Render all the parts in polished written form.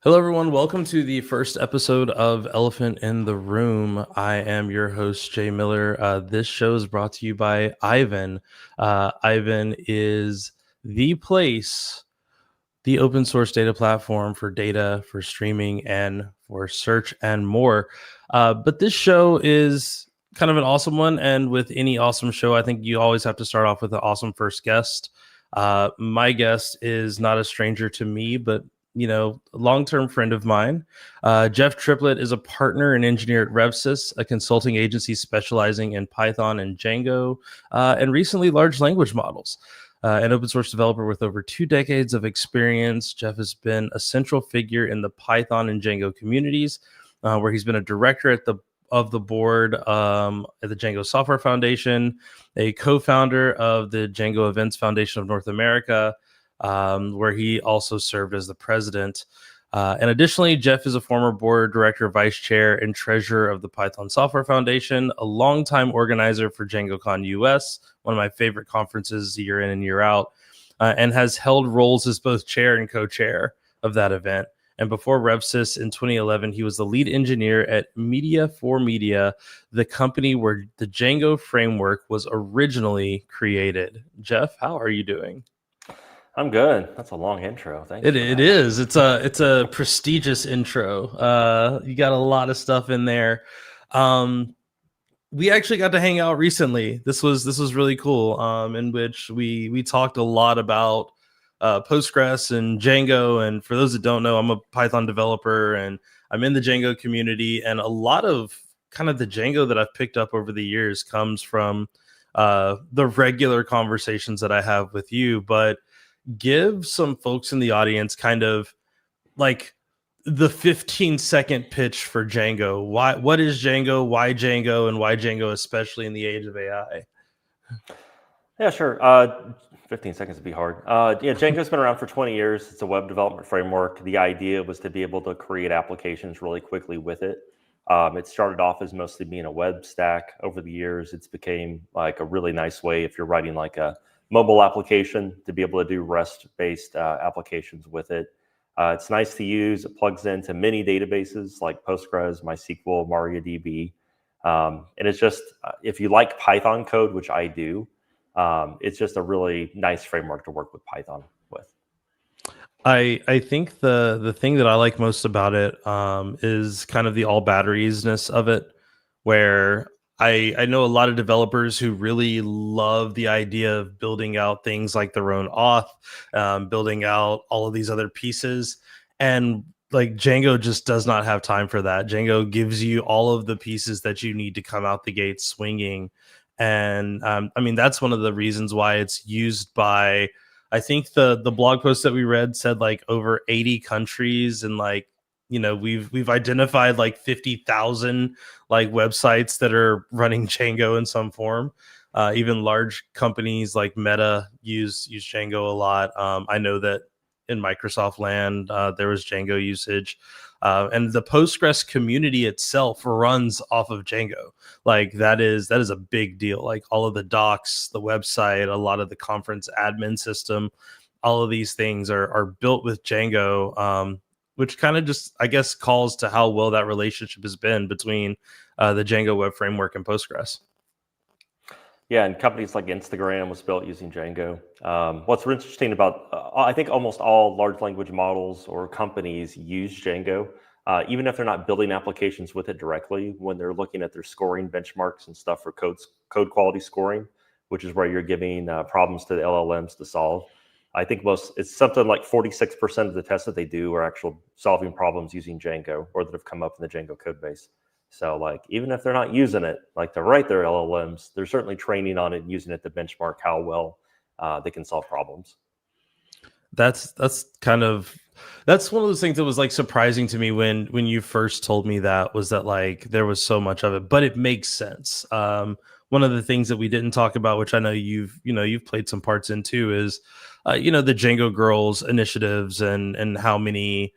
Hello, everyone. Welcome to the first episode of Elephant in the Room. I am your host, Jay Miller. This show is brought to you by Aiven. Aiven is the place, the open source data platform for data, for streaming, and for search and more. But this show is kind of an awesome one. And with any awesome show, I think you always have to start off with an awesome first guest. My guest is not a stranger to me, but a long-term friend of mine. Jeff Triplett is a partner and engineer at REVSYS, a consulting agency specializing in Python and Django, and recently large language models. An open source developer with over 2 decades of experience, Jeff has been a central figure in the Python and Django communities, where he's been a director of the board at the Django Software Foundation, a co-founder of the Django Events Foundation of North America, where he also served as the president. And additionally, Jeff is a former board director, vice chair, and treasurer of the Python Software Foundation, a longtime organizer for DjangoCon US, one of my favorite conferences year in and year out, and has held roles as both chair and co-chair of that event. And before REVSYS in 2011, he was the lead engineer at Media for Media, the company where the Django framework was originally created. Jeff, how are you doing? I'm good. That's a long intro. Thanks It for that. is. It's a prestigious intro. You got a lot of stuff in there. We actually got to hang out recently. This was really cool. In which we talked a lot about Postgres and Django. And for those that don't know, I'm a Python developer and I'm in the Django community. And a lot of kind of the Django that I've picked up over the years comes from the regular conversations that I have with you. But give some folks in the audience kind of like the 15-second pitch for Django. What is Django? Why Django? And why Django, especially in the age of AI? Yeah, sure. 15 seconds would be hard. Django's been around for 20 years. It's a web development framework. The idea was to be able to create applications really quickly with it. It started off as mostly being a web stack. Over the years, it's became like a really nice way if you're writing like a mobile application to be able to do REST-based applications with it. It's nice to use. It plugs into many databases like Postgres, MySQL, MariaDB. And it's just, if you like Python code, which I do, it's just a really nice framework to work with Python with. I think the thing that I like most about it is kind of the all batteriesness of it, where I know a lot of developers who really love the idea of building out things like their own auth, building out all of these other pieces, and like Django just does not have time for that. Django gives you all of the pieces that you need to come out the gate swinging, and I mean that's one of the reasons why it's used by. I think the blog post that we read said like over 80 countries, and like we've identified like 50,000 like websites that are running Django in some form. Even large companies like Meta use Django a lot. I know that in Microsoft land there was Django usage, and the Postgres community itself runs off of Django. Like that is a big deal. Like all of the docs, the website, a lot of the conference admin system, all of these things are built with Django. Which kind of just, I guess, calls to how well that relationship has been between the Django web framework and Postgres. Yeah, and companies like Instagram was built using Django. What's interesting about, I think almost all large language models or companies use Django, even if they're not building applications with it directly, when they're looking at their scoring benchmarks and stuff for code quality scoring, which is where you're giving problems to the LLMs to solve. I think it's something like 46% of the tests that they do are actual solving problems using Django or that have come up in the Django code base. So like, even if they're not using it, like to write their LLMs, they're certainly training on it and using it to benchmark how well they can solve problems. That's kind of that's one of those things that was like surprising to me when you first told me that, was that like there was so much of it, but it makes sense. One of the things that we didn't talk about, which I know you've played some parts in too, is the Django Girls initiatives and how many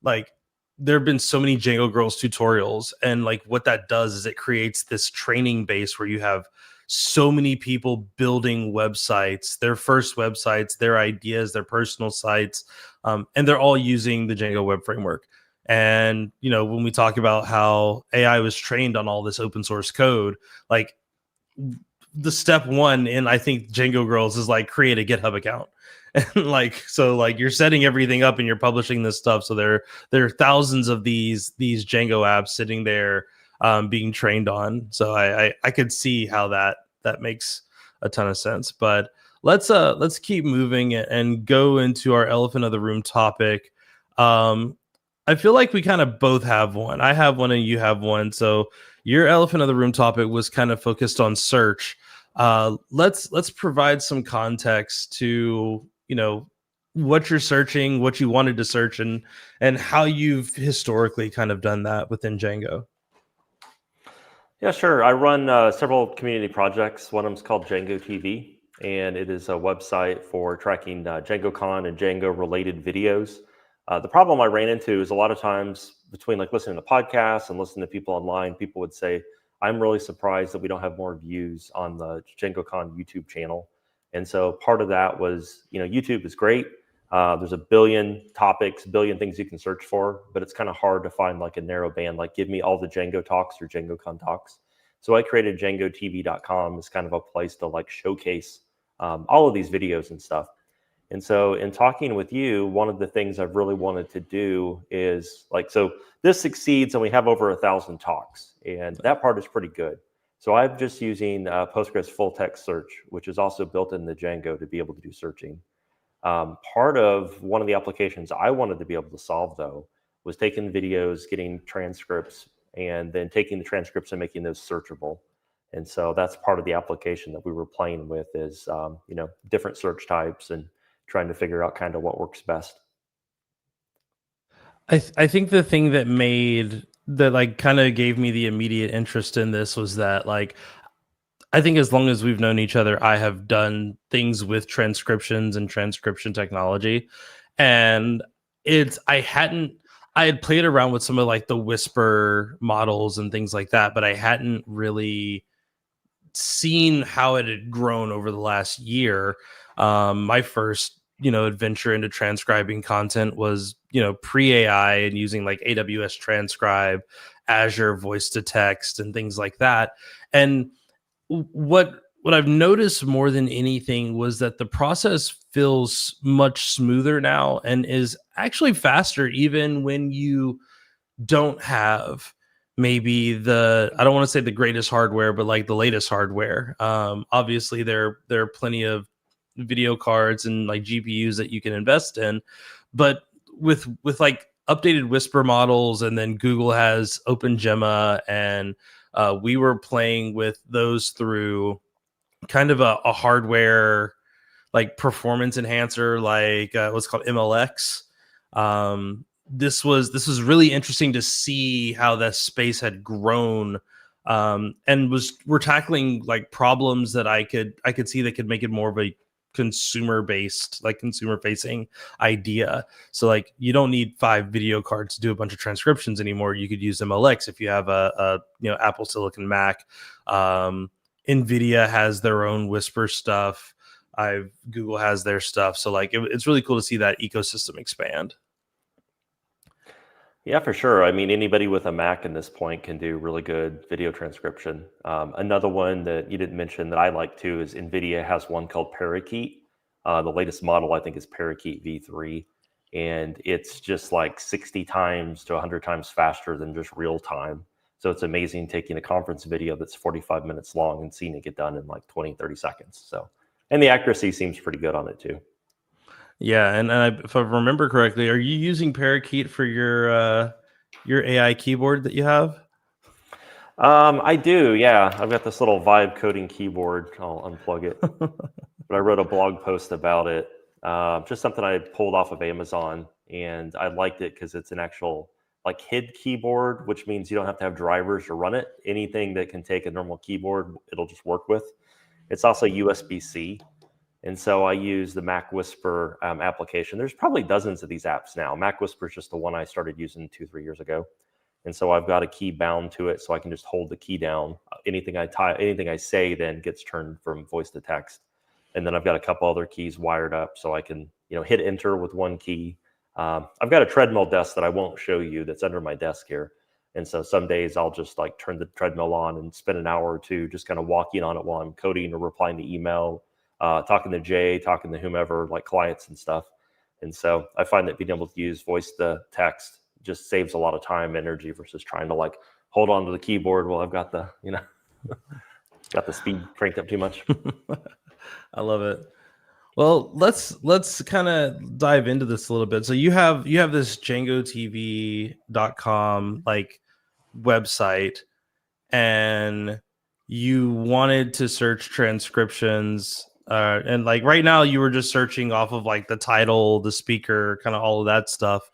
like there have been so many Django Girls tutorials, and like what that does is it creates this training base where you have so many people building websites, their first websites, their ideas, their personal sites, and they're all using the Django web framework. And when we talk about how AI was trained on all this open source code, like the step one in I think Django Girls is like create a GitHub account. And like you're setting everything up and you're publishing this stuff. So there are thousands of these Django apps sitting there being trained on. So I could see how that makes a ton of sense. But let's keep moving and go into our elephant of the room topic. I feel like we kind of both have one. I have one and you have one. So your elephant of the room topic was kind of focused on search. Let's provide some context to what you're searching, what you wanted to search, and how you've historically kind of done that within Django. Yeah, sure. I run several community projects. One of them is called Django TV, and it is a website for tracking DjangoCon and Django related videos. The problem I ran into is a lot of times between like listening to podcasts and listening to people online, people would say, I'm really surprised that we don't have more views on the DjangoCon YouTube channel. And so part of that was, YouTube is great. There's a billion topics, billion things you can search for, but it's kind of hard to find like a narrow band, like give me all the Django talks or DjangoCon talks. So I created DjangoTV.com as kind of a place to like showcase all of these videos and stuff. And so in talking with you, one of the things I've really wanted to do is so this succeeds and we have over 1,000 talks, and that part is pretty good. So I'm just using Postgres full text search, which is also built in the Django to be able to do searching. Part of one of the applications I wanted to be able to solve though, was taking videos, getting transcripts, and then taking the transcripts and making those searchable. And so that's part of the application that we were playing with is, different search types and trying to figure out kind of what works best. I think the thing that kind of gave me the immediate interest in this was that I think as long as we've known each other, I have done things with transcriptions and transcription technology. And I had played around with some of like the Whisper models and things like that, but I hadn't really seen how it had grown over the last year. My first adventure into transcribing content was pre-AI and using like AWS transcribe, Azure voice to text, and things like that. And what I've noticed more than anything was that the process feels much smoother now and is actually faster, even when you don't have maybe I don't want to say the greatest hardware, but like the latest hardware. Obviously there are plenty of video cards and like GPUs that you can invest in, but with like updated Whisper models, and then Google has OpenGemma, and we were playing with those through kind of a hardware like performance enhancer, like what's called MLX. This was really interesting to see how that space had grown, and we're tackling like problems that I could see that could make it more of a consumer facing idea. So like you don't need 5 video cards to do a bunch of transcriptions anymore. You could use MLX if you have a Apple Silicon Mac. NVIDIA has their own Whisper stuff. Google has their stuff. So like it's really cool to see that ecosystem expand. Yeah, for sure. I mean, anybody with a Mac at this point can do really good video transcription. Another one that you didn't mention that I like too is NVIDIA has one called Parakeet. The latest model, I think, is Parakeet V3. And it's just like 60 times to 100 times faster than just real time. So it's amazing taking a conference video that's 45 minutes long and seeing it get done in like 20, 30 seconds. So, and the accuracy seems pretty good on it too. Yeah, and if I remember correctly, are you using Parakeet for your AI keyboard that you have? I do, yeah. I've got this little vibe coding keyboard. I'll unplug it. But I wrote a blog post about it. Just something I pulled off of Amazon, and I liked it because it's an actual like HID keyboard, which means you don't have to have drivers to run it. Anything that can take a normal keyboard, it'll just work with. It's also USB-C. And so I use the Mac Whisper application. There's probably dozens of these apps now. Mac Whisper is just the one I started using 2-3 years ago. And so I've got a key bound to it, so I can just hold the key down. Anything I say then gets turned from voice to text. And then I've got a couple other keys wired up, so I can hit enter with one key. I've got a treadmill desk that I won't show you that's under my desk here. And so some days I'll just like turn the treadmill on and spend an hour or two just kind of walking on it while I'm coding or replying to email, talking to Jay, talking to whomever, like clients and stuff. And so I find that being able to use voice to text just saves a lot of time, energy versus trying to like hold on to the keyboard while I've got the, got the speed cranked up too much. I love it. Well, let's kind of dive into this a little bit. So you have this DjangoTV.com like website, and you wanted to search transcriptions, and like right now you were just searching off of like the title, the speaker, kind of all of that stuff.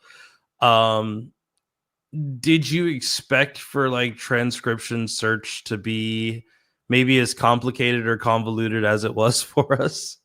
Did you expect for like transcription search to be maybe as complicated or convoluted as it was for us?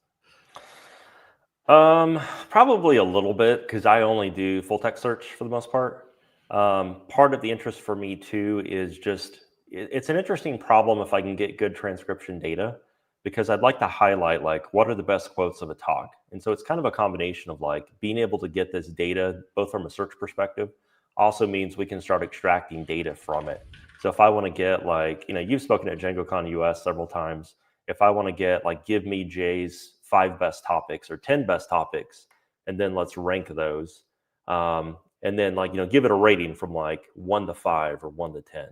Probably a little bit, because I only do full text search for the most part. Part of the interest for me too is just it's an interesting problem if I can get good transcription data, because I'd like to highlight like what are the best quotes of a talk. And so it's kind of a combination of like being able to get this data both from a search perspective also means we can start extracting data from it. So if I want to get like, you've spoken at DjangoCon US several times. If I want to get like, give me Jay's 5 best topics or 10 best topics, and then let's rank those. And then like, give it a rating from like 1 to 5 or 1 to 10.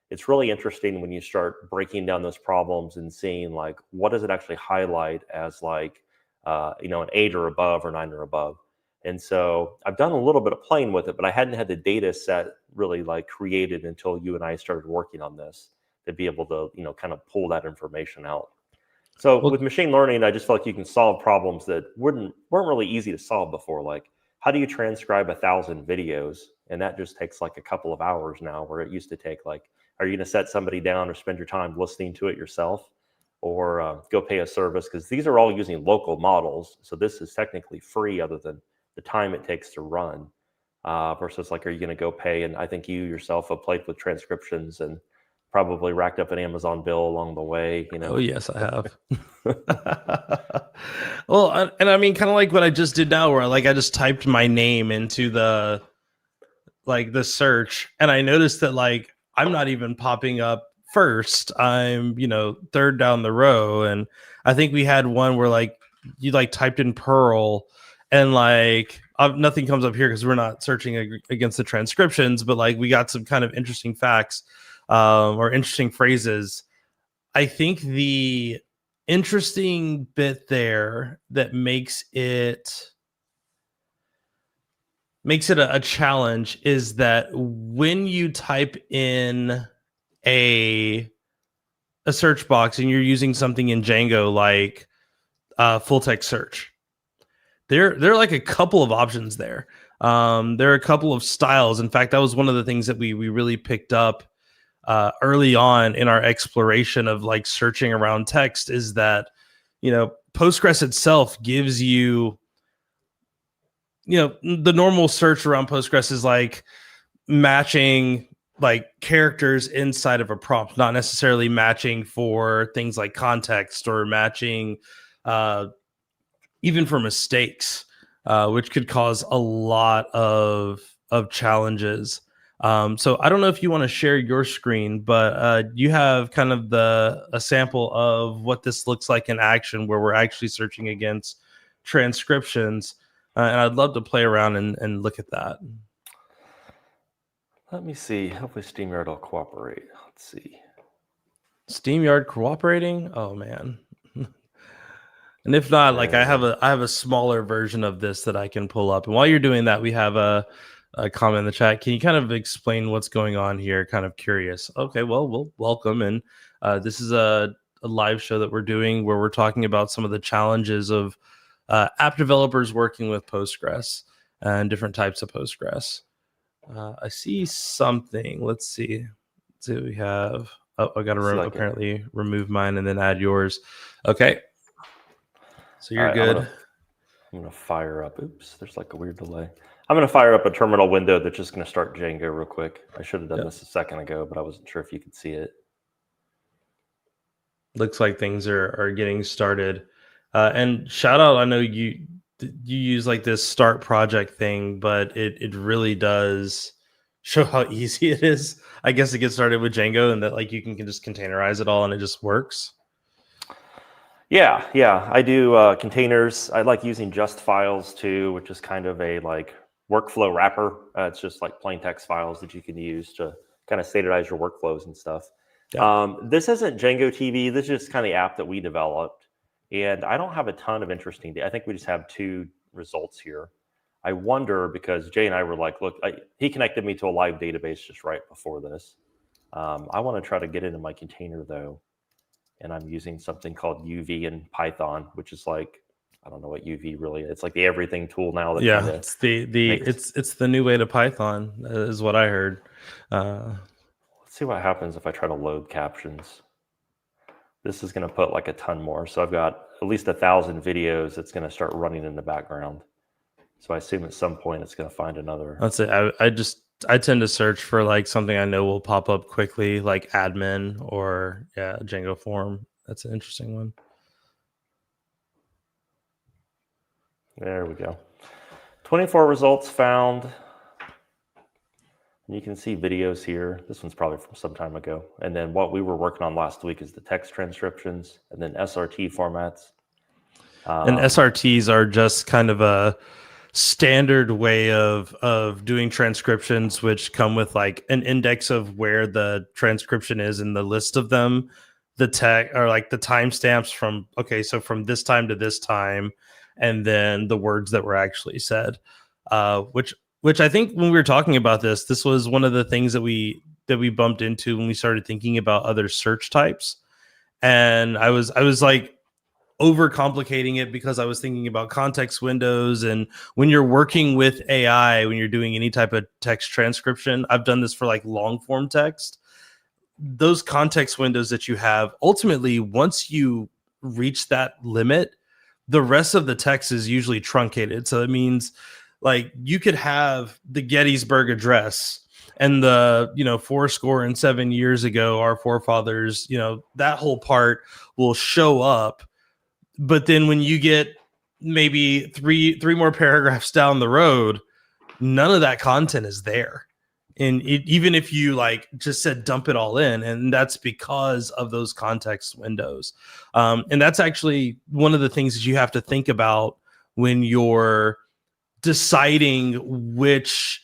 It's really interesting when you start breaking down those problems and seeing like, what does it actually highlight as like, an 8 or above or 9 or above. And so I've done a little bit of playing with it, but I hadn't had the data set really like created until you and I started working on this to be able to, kind of pull that information out. So with machine learning, I just feel like you can solve problems that weren't really easy to solve before. Like, how do you transcribe 1,000 videos? And that just takes like a couple of hours now, where it used to take like, are you going to set somebody down or spend your time listening to it yourself, or go pay a service? Because these are all using local models. So this is technically free other than the time it takes to run, versus like, are you going to go pay? And I think you yourself have played with transcriptions and probably racked up an Amazon bill along the way. Oh yes, I have. Well, and I mean, kind of like what I just did now, where like I just typed my name into the search, and I noticed that like I'm not even popping up first. I'm third down the row, and I think we had one where like you like typed in Perl, and like nothing comes up here because we're not searching against the transcriptions, but like we got some kind of interesting facts or interesting phrases. I think the interesting bit there that makes it a challenge is that when you type in a search box and you're using something in Django like full text search, there are like a couple of options there. There are a couple of styles. In fact, that was one of the things that we really picked up early on in our exploration of like searching around text, is that Postgres itself gives you the normal search around Postgres is like matching like characters inside of a prompt, not necessarily matching for things like context or matching even for mistakes, which could cause a lot of challenges. So I don't know if you want to share your screen, but you have kind of a sample of what this looks like in action, where we're actually searching against transcriptions. And I'd love to play around and look at that. Let me see. Hopefully StreamYard will cooperate. Let's see. StreamYard cooperating? Oh man. And if not, like I have a smaller version of this that I can pull up. And while you're doing that, we have a comment in the chat. Can you kind of explain what's going on here? Kind of curious. Okay, well, welcome. And this is a live show that we're doing where we're talking about some of the challenges of app developers working with Postgres and different types of Postgres. I see something. Let's see. Let's see what we have. Oh, I got to apparently remove mine and then add yours. Okay. So you're good. I'm gonna fire up. Oops, there's like a weird delay. I'm going to fire up a terminal window that's just going to start Django real quick. I should have done Yep. this a second ago, but I wasn't sure if you could see it. Looks like things are getting started. And shout out, I know you use like this start project thing, but it really does show how easy it is, I guess, to get started with Django, and that like you can just containerize it all and it just works. Yeah, I do containers. I like using just files too, which is kind of a like workflow wrapper. It's just like plain text files that you can use to kind of standardize your workflows and stuff. Yeah. This isn't Django TV. This is just kind of the app that we developed. And I don't have a ton of interesting data. I think we just have 2 results here. I wonder, because Jay and I were like, look, he connected me to a live database just right before this. I want to try to get into my container though. And I'm using something called UV in Python, which is like, I don't know what UV really is. It's like the everything tool now. That Yeah, it's it's the new way to Python, is what I heard. Let's see what happens if I try to load captions. This is going to put like a ton more. So I've got at least 1,000 videos that's going to start running in the background. So I assume at some point it's going to find another. That's it. I tend to search for like something I know will pop up quickly, like admin or Django form. That's an interesting one. There we go. 24 results found. And you can see videos here. This one's probably from some time ago. And then what we were working on last week is the text transcriptions and then SRT formats. And SRTs are just kind of a standard way of doing transcriptions, which come with like an index of where the transcription is in the list of them, the tech or like the timestamps from, okay, so from this time to this time, and then the words that were actually said, which I think when we were talking about this was one of the things that we bumped into when we started thinking about other search types. And I was like overcomplicating it because I was thinking about context windows. And when you're working with AI, when you're doing any type of text transcription, I've done this for like long form text. Those context windows that you have, ultimately, once you reach that limit, the rest of the text is usually truncated. So it means like you could have the Gettysburg Address and the 7 years ago, our forefathers, that whole part will show up. But then when you get maybe three more paragraphs down the road, none of that content is there. And even if you like just said dump it all in, and that's because of those context windows. And that's actually one of the things that you have to think about when you're deciding which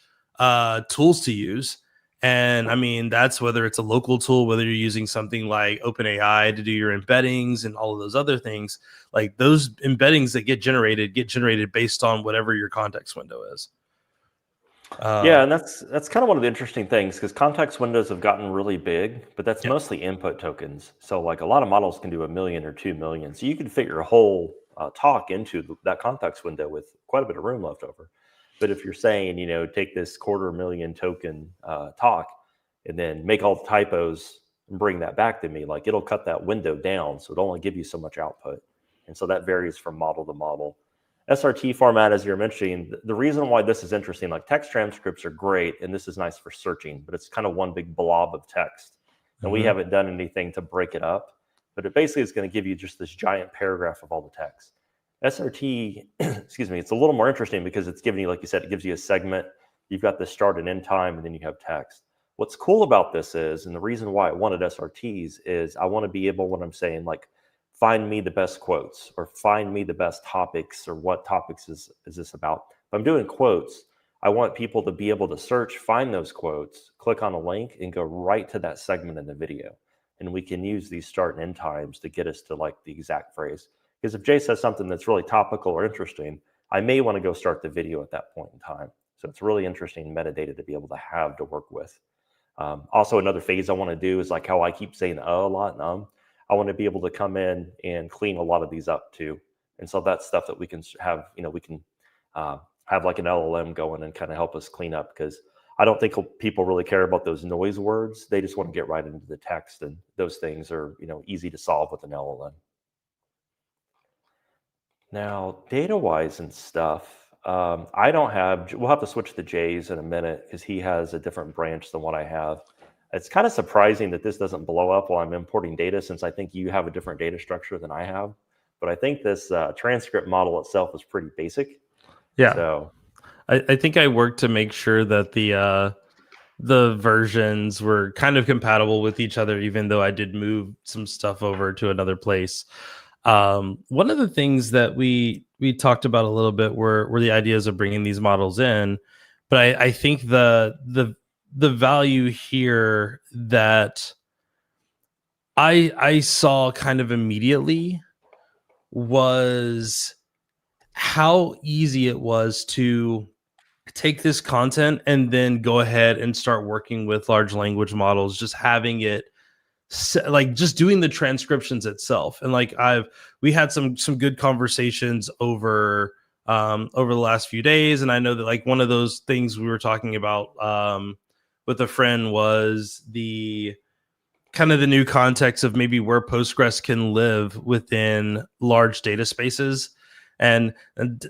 tools to use. And I mean, that's whether it's a local tool, whether you're using something like OpenAI to do your embeddings and all of those other things. Like those embeddings that get generated based on whatever your context window is. Yeah, and that's kind of one of the interesting things, because context windows have gotten really big, but that's mostly input tokens. So like a lot of models can do 1 million or 2 million. So you can fit your whole talk into that context window with quite a bit of room left over. But if you're saying, take this 250,000 token talk and then make all the typos and bring that back to me, like it'll cut that window down. So it'll only give you so much output. And so that varies from model to model. SRT format, as you're mentioning, the reason why this is interesting, like text transcripts are great, and this is nice for searching, but it's kind of one big blob of text. And we haven't done anything to break it up, but it basically is going to give you just this giant paragraph of all the text. SRT, excuse me, it's a little more interesting because it's giving you, like you said, it gives you a segment. You've got the start and end time, and then you have text. What's cool about this is, and the reason why I wanted SRTs is I want to be able, when I'm saying like, find me the best quotes or find me the best topics or what topics is this about. If I'm doing quotes, I want people to be able to search, find those quotes, click on a link and go right to that segment in the video. And we can use these start and end times to get us to like the exact phrase. Because if Jay says something that's really topical or interesting, I may want to go start the video at that point in time. So it's really interesting metadata to be able to have to work with. Also, another phase I want to do is like how I keep saying a lot and I want to be able to come in and clean a lot of these up too. And so that's stuff that we can have, we can have like an LLM going and kind of help us clean up, because I don't think people really care about those noise words. They just want to get right into the text, and those things are, easy to solve with an LLM. Now, data-wise and stuff, I don't have. We'll have to switch to Jay's in a minute because he has a different branch than what I have. It's kind of surprising that this doesn't blow up while I'm importing data, since I think you have a different data structure than I have. But I think this transcript model itself is pretty basic. Yeah. So I think I worked to make sure that the versions were kind of compatible with each other, even though I did move some stuff over to another place. One of the things that we talked about a little bit were the ideas of bringing these models in, but I think the value here that I saw kind of immediately was how easy it was to take this content and then go ahead and start working with large language models, just having it like just doing the transcriptions itself. And like we had some good conversations over the last few days, and I know that like one of those things we were talking about with a friend was the kind of the new context of maybe where Postgres can live within large data spaces. And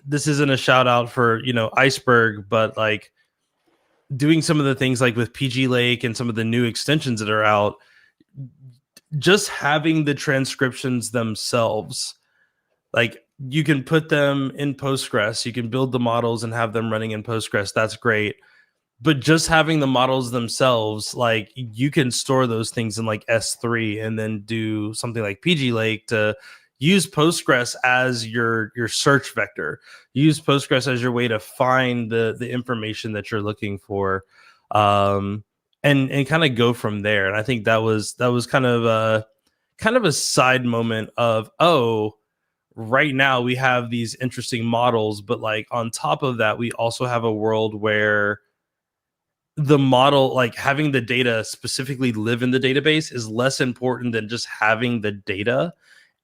this isn't a shout out for, Iceberg, but like doing some of the things like with PG Lake and some of the new extensions that are out, just having the transcriptions themselves, like you can put them in Postgres, you can build the models and have them running in Postgres. That's great. But just having the models themselves, like you can store those things in like S3 and then do something like PG Lake to use Postgres as your search vector. Use Postgres as your way to find the information that you're looking for, and kind of go from there. And I think that was kind of a side moment of, right now we have these interesting models, but like on top of that, we also have a world where the model, like having the data specifically live in the database, is less important than just having the data.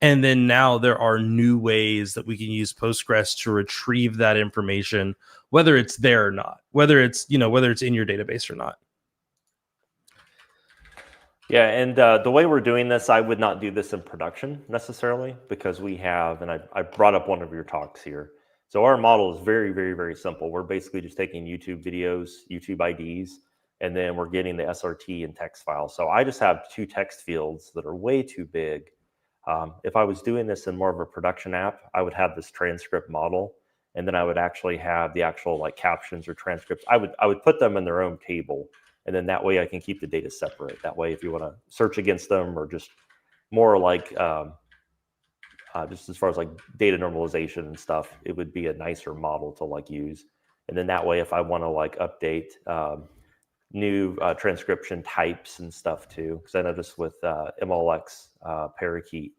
And then now there are new ways that we can use Postgres to retrieve that information, whether it's there or not, whether it's in your database or not. yeah, and the way we're doing this, I would not do this in production necessarily, because we have, and I brought up one of your talks here. So our model is very, very, very simple. We're basically just taking YouTube videos, YouTube IDs, and then we're getting the SRT and text files. So I just have 2 text fields that are way too big. If I was doing this in more of a production app, I would have this transcript model, and then I would actually have the actual like captions or transcripts. I would put them in their own table, and then that way I can keep the data separate. That way, if you want to search against them, or just more like just as far as like data normalization and stuff, it would be a nicer model to like use. And then that way, if I want to like update new transcription types and stuff too, because I noticed with MLX Parakeet,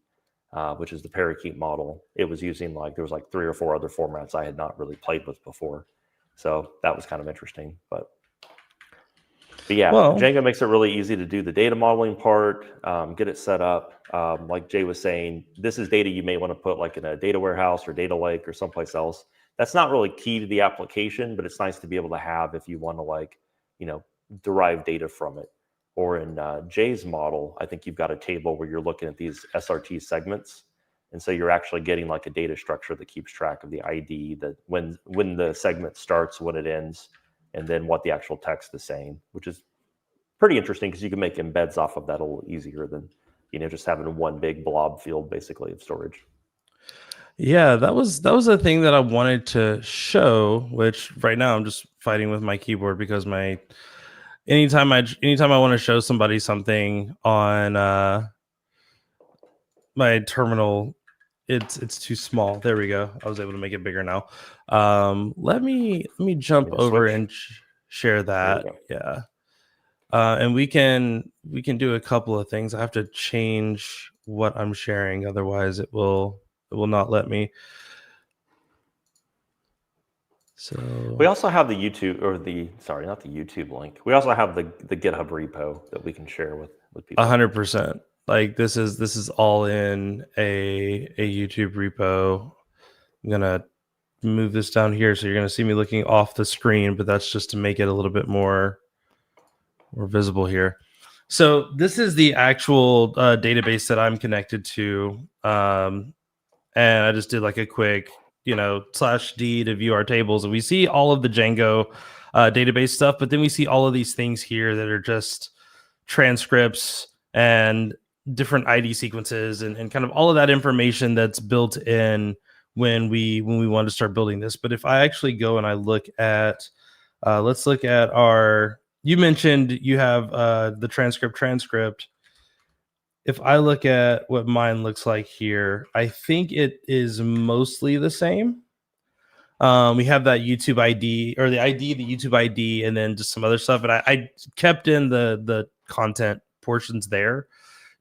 which is the Parakeet model, it was using like, there was like 3 or 4 other formats I had not really played with before. So that was kind of interesting. But yeah, well, Django makes it really easy to do the data modeling part, get it set up. Like Jay was saying, this is data you may want to put like in a data warehouse or data lake or someplace else. That's not really key to the application, but it's nice to be able to have if you want to like, derive data from it. Or in Jay's model, I think you've got a table where you're looking at these SRT segments. And so you're actually getting like a data structure that keeps track of the ID, that when the segment starts, when it ends, and then what the actual text is saying, which is pretty interesting because you can make embeds off of that a little easier than, just having one big blob field basically of storage. Yeah, that was a thing that I wanted to show, which right now I'm just fighting with my keyboard because anytime I want to show somebody something on my terminal, it's too small. There we go. I was able to make it bigger now. Let me jump over and share that. Yeah. And we can do a couple of things. I have to change what I'm sharing, otherwise it will not let me. So we also have the YouTube, or not the YouTube link. We also have the GitHub repo that we can share with people. 100%. Like this is all in a YouTube repo. I'm gonna move this down here, so you're gonna see me looking off the screen, but that's just to make it a little bit more visible here. So this is the actual database that I'm connected to, and I just did like a quick /D to view our tables, and we see all of the Django database stuff, but then we see all of these things here that are just transcripts and different ID sequences and kind of all of that information that's built in when we want to start building this. But if I actually go and I look at, let's look at you mentioned you have the transcript. If I look at what mine looks like here, I think it is mostly the same. We have that YouTube ID or the YouTube ID, and then just some other stuff. And I kept in the content portions there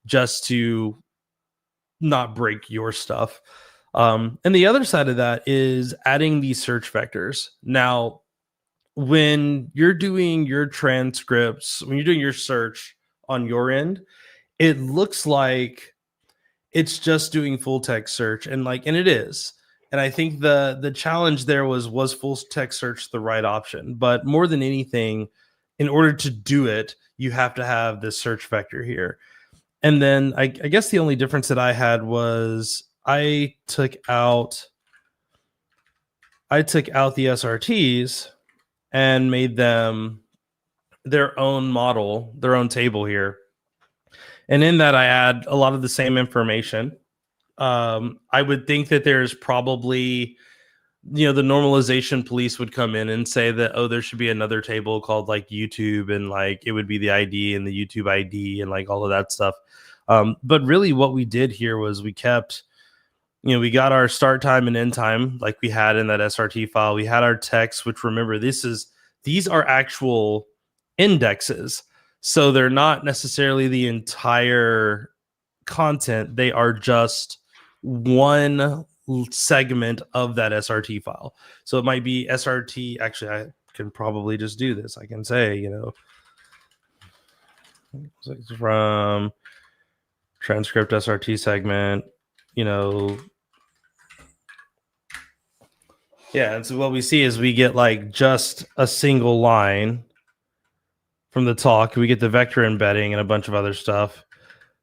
just to not break your stuff. And the other side of that is adding these search vectors. Now, when you're doing your transcripts, when you're doing your search on your end, it looks like it's just doing full text search, and it is. And I think the challenge there was full text search the right option? But more than anything, in order to do it, you have to have this search vector here. And then I guess the only difference that I had was I took out the SRTs and made them their own model, their own table here. And in that, I add a lot of the same information. I would think that there's probably, the normalization police would come in and say that, oh, there should be another table called YouTube, and it would be the ID and the YouTube ID and all of that stuff. But really what we did here was we kept, we got our start time and end time like we had in that SRT file. We had our text, which, remember, these are actual indexes. So they're not necessarily the entire content. They are just one segment of that SRT file. So it might be SRT. Actually, I can probably just do this. I can say, from transcript SRT segment, yeah. And so what we see is we get just a single line from the talk. We get the vector embedding and a bunch of other stuff,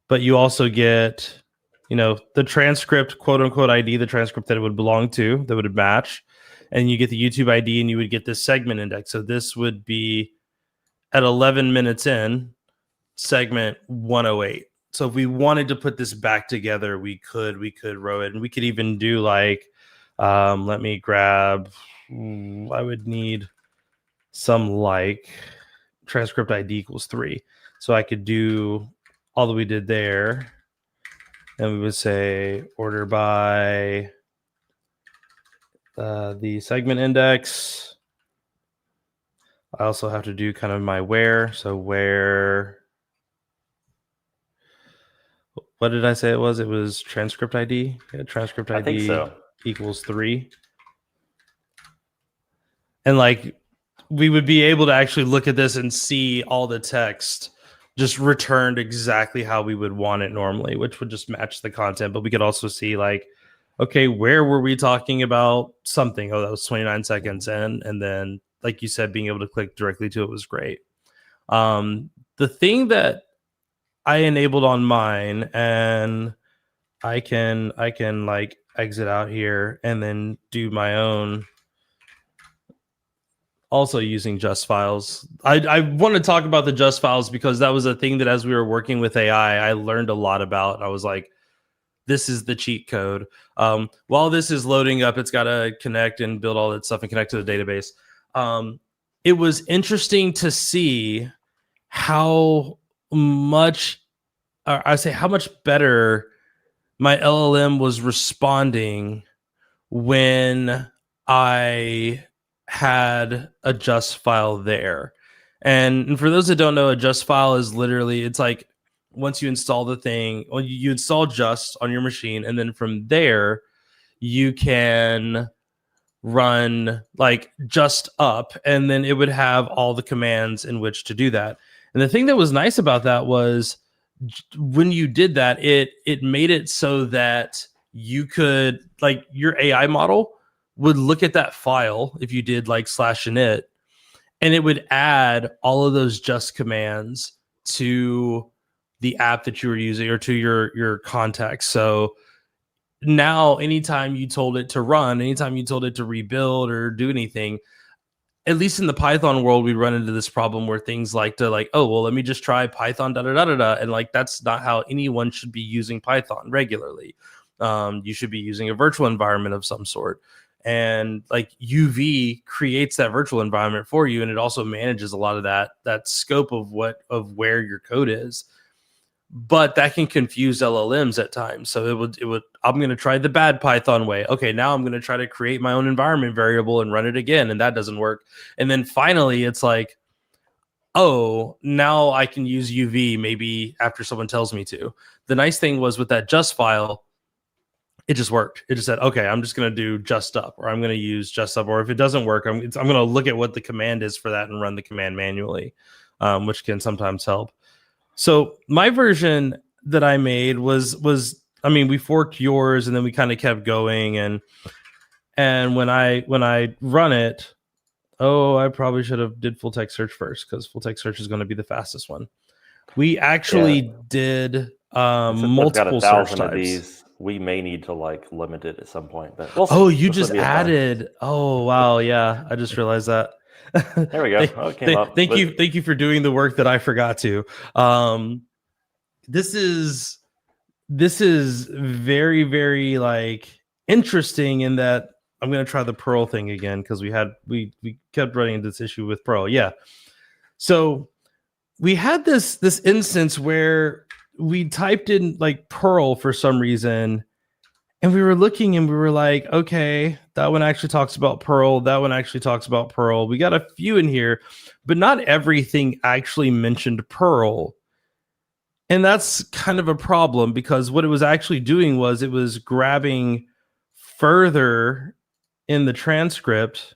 but you also get, the transcript, quote unquote, ID, the transcript that it would belong to, that would match. And you get the YouTube ID, and you would get this segment index. So this would be at 11 minutes in, segment 108. So if we wanted to put this back together, we could row it. And we could even do let me grab, I would need some transcript ID equals 3. So I could do all that we did there. And we would say order by the segment index. I also have to do kind of my where. So where, what did I say it was? It was transcript ID. Yeah, transcript ID, I think so, equals 3. And we would be able to actually look at this and see all the text just returned exactly how we would want it normally, which would just match the content. But we could also see okay, where were we talking about something? Oh, that was 29 seconds in. And then, like you said, being able to click directly to it was great. The thing that I enabled on mine, and I can exit out here and then do my own, also using just files. I want to talk about the just files because that was a thing that as we were working with AI, I learned a lot about. And I was like, this is the cheat code. While this is loading up, it's got to connect and build all that stuff and connect to the database. It was interesting to see how much better my LLM was responding when I had a just file there. And for those that don't know, a just file is literally, it's once you install the thing, you install just on your machine, and then from there you can run just up, and then it would have all the commands in which to do that. And the thing that was nice about that was when you did that, it made it so that you could, your AI model would look at that file if you did /init, and it would add all of those just commands to the app that you were using or to your context. So now anytime you told it to run, anytime you told it to rebuild or do anything, at least in the Python world, we run into this problem where things like to like, oh, well, let me just try Python, da da da da da. And like, that's not how anyone should be using Python regularly. You should be using a virtual environment of some sort. And like UV creates that virtual environment for you. And it also manages a lot of that scope of where your code is. But that can confuse LLMs at times. So it would, I'm going to try the bad Python way. Okay, now I'm going to try to create my own environment variable and run it again. And that doesn't work. And then finally it's like, oh, now I can use UV maybe after someone tells me to. The nice thing was with that just file, it just worked. It just said, okay, I'm just going to do just up, or I'm going to use just up. Or if it doesn't work, I'm going to look at what the command is for that and run the command manually, which can sometimes help. So my version that I made was I mean, we forked yours and then we kind of kept going, and when I run it, oh, I probably should have did full text search first, because full text search is going to be the fastest one. We actually did multiple search types. Of these, we may need to like limit it at some point. But we'll oh, you just added. Oh wow, yeah, I just realized that. There we go. Thank you for doing the work that I forgot to. This is very, very like interesting in that I'm going to try the Perl thing again, because we kept running into this issue with Perl. Yeah. So we had this instance where we typed in like Perl for some reason, and we were looking and we were like, okay, that one actually talks about Perl. That one actually talks about Perl. We got a few in here, but not everything actually mentioned Perl. And that's kind of a problem, because what it was actually doing was it was grabbing further in the transcript,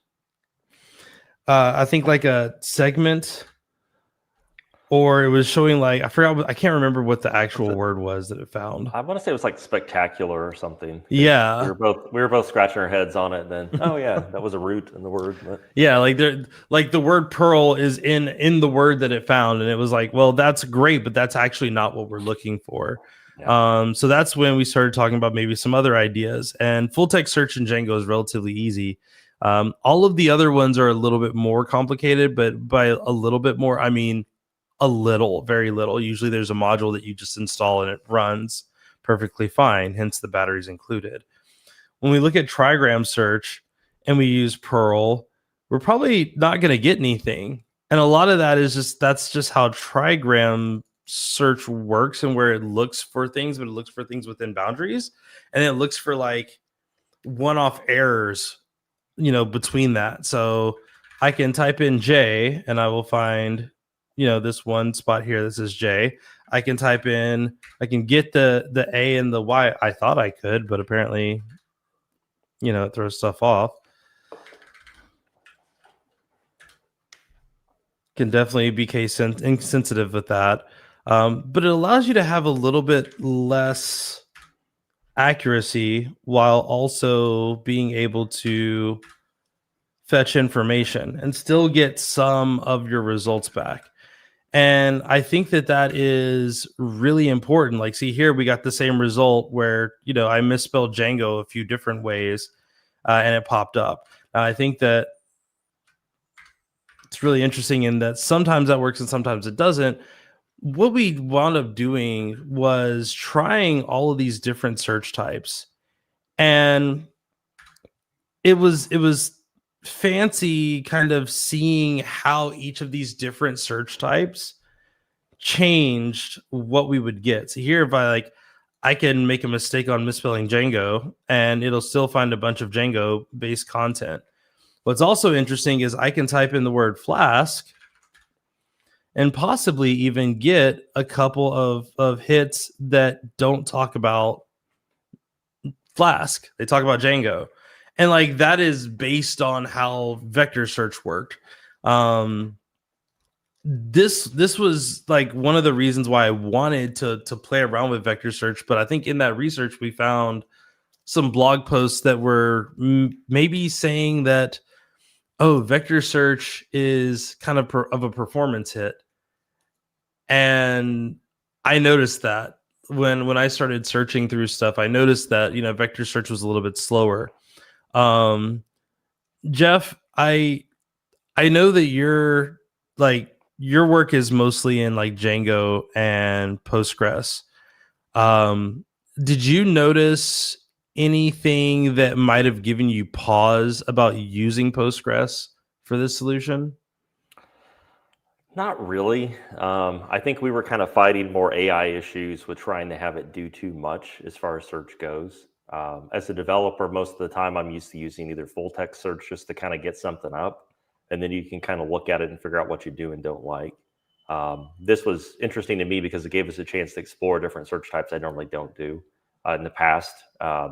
I think like a segment, or it was showing like, I can't remember what the actual word was that it found. I want to say it was like spectacular or something. Yeah. We were both scratching our heads on it then. Oh yeah, that was a root in the word. But. Yeah, like the word Perl is in the word that it found, and it was like, well, that's great, but that's actually not what we're looking for. Yeah. So that's when we started talking about maybe some other ideas. And full text search in Django is relatively easy. All of the other ones are a little bit more complicated, but by a little bit more, I mean a little, very little. Usually there's a module that you just install and it runs perfectly fine, hence the batteries included. When we look at trigram search and we use Perl, we're probably not going to get anything. And a lot of that is that's just how trigram search works, and where it looks for things, but it looks for things within boundaries, and it looks for like one-off errors, between that. So I can type in J and I will find, this one spot here that says J. I can type in, I can get the A and the Y. I thought I could, but apparently, it throws stuff off. Can definitely be case insensitive with that. But it allows you to have a little bit less accuracy while also being able to fetch information and still get some of your results back. And I think that is really important. Like, see here, we got the same result where, I misspelled Django a few different ways and it popped up. I think that it's really interesting in that sometimes that works and sometimes it doesn't. What we wound up doing was trying all of these different search types, and it was fancy kind of seeing how each of these different search types changed what we would get. So here, if I can make a mistake on misspelling Django and it'll still find a bunch of Django based content. What's also interesting is I can type in the word Flask and possibly even get a couple of hits that don't talk about Flask. They talk about Django. And like that is based on how vector search worked. This was like one of the reasons why I wanted to play around with vector search. But I think in that research, we found some blog posts that were maybe saying that, oh, vector search is kind of a performance hit. And I noticed that. when I started searching through stuff, I noticed that vector search was a little bit slower. Jeff, I know that your work is mostly in like Django and Postgres. Um, did you notice anything that might have given you pause about using Postgres for this solution? Not really. I think we were kind of fighting more AI issues with trying to have it do too much as far as search goes. As a developer, most of the time I'm used to using either full text search just to kind of get something up, and then you can kind of look at it and figure out what you do and don't like. This was interesting to me because it gave us a chance to explore different search types I normally don't do in the past.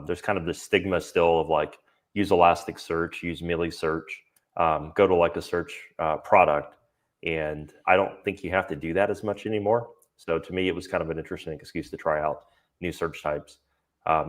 There's kind of this stigma still of like use Elasticsearch, use Milli Search, go to like a search product. And I don't think you have to do that as much anymore. So to me, it was kind of an interesting excuse to try out new search types.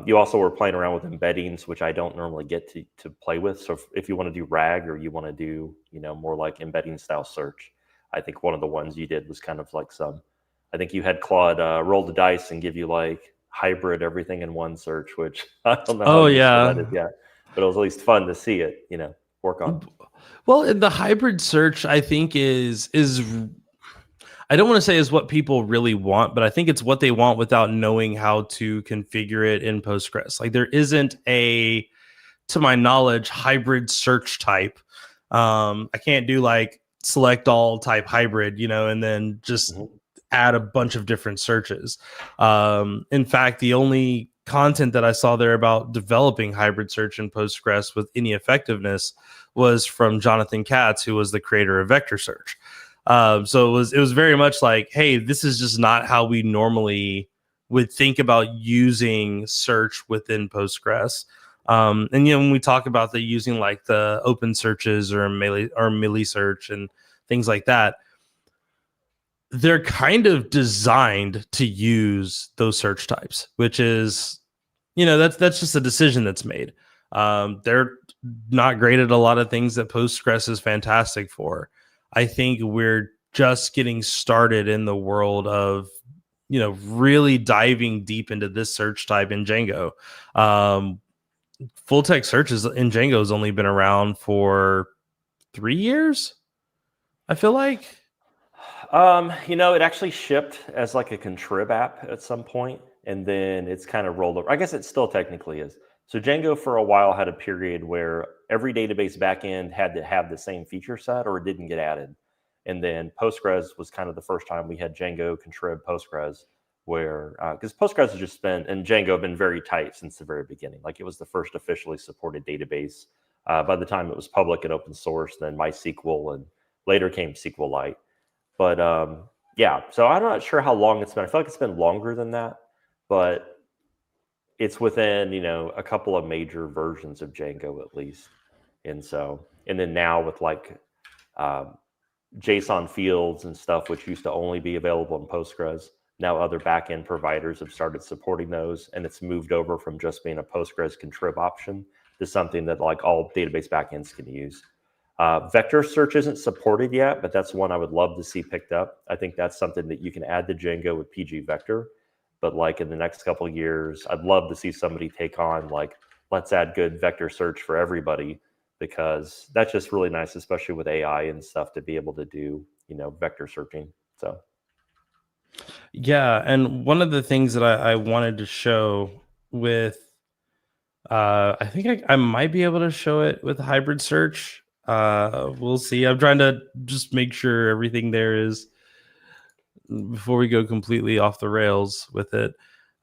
You also were playing around with embeddings, which I don't normally get to play with. So if you want to do RAG or you want to do, more like embedding style search, I think one of the ones you did was kind of like I think you had Claude roll the dice and give you like hybrid everything in one search, which I don't know how Oh useful that is yeah. yet, but it was at least fun to see it, work on. Well, the hybrid search I think is I don't want to say is what people really want, but I think it's what they want without knowing how to configure it in Postgres. Like there isn't to my knowledge, hybrid search type. I can't do like select all type hybrid, and then just add a bunch of different searches. In fact, the only content that I saw there about developing hybrid search in Postgres with any effectiveness was from Jonathan Katz, who was the creator of vector search. So it was very much like, hey, this is just not how we normally would think about using search within Postgres. And when we talk about using like the open searches or Milli Search and things like that, they're kind of designed to use those search types, which is, that's just a decision that's made. They're not great at a lot of things that Postgres is fantastic for. I think we're just getting started in the world of, really diving deep into this search type in Django. Full text searches in Django has only been around for 3 years, I feel like. It actually shipped as like a contrib app at some point, and then it's kind of rolled over. I guess it still technically is. So Django for a while had a period where every database backend had to have the same feature set or it didn't get added. And then Postgres was kind of the first time we had Django, contrib, Postgres, where because Postgres has just been and Django have been very tight since the very beginning. Like it was the first officially supported database. By the time it was public and open source, then MySQL and later came SQLite. But yeah, so I'm not sure how long it's been. I feel like it's been longer than that, but it's within a couple of major versions of Django at least. And then now with like JSON fields and stuff, which used to only be available in Postgres, now other backend providers have started supporting those, and it's moved over from just being a Postgres contrib option to something that like all database backends can use. Vector search isn't supported yet, but that's one I would love to see picked up. I think that's something that you can add to Django with PG Vector. But like in the next couple of years, I'd love to see somebody take on like, let's add good vector search for everybody, because that's just really nice, especially with AI and stuff, to be able to do, vector searching. So. Yeah. And one of the things that I wanted to show with, I think I might be able to show it with hybrid search. We'll see. I'm trying to just make sure everything there is before we go completely off the rails with it.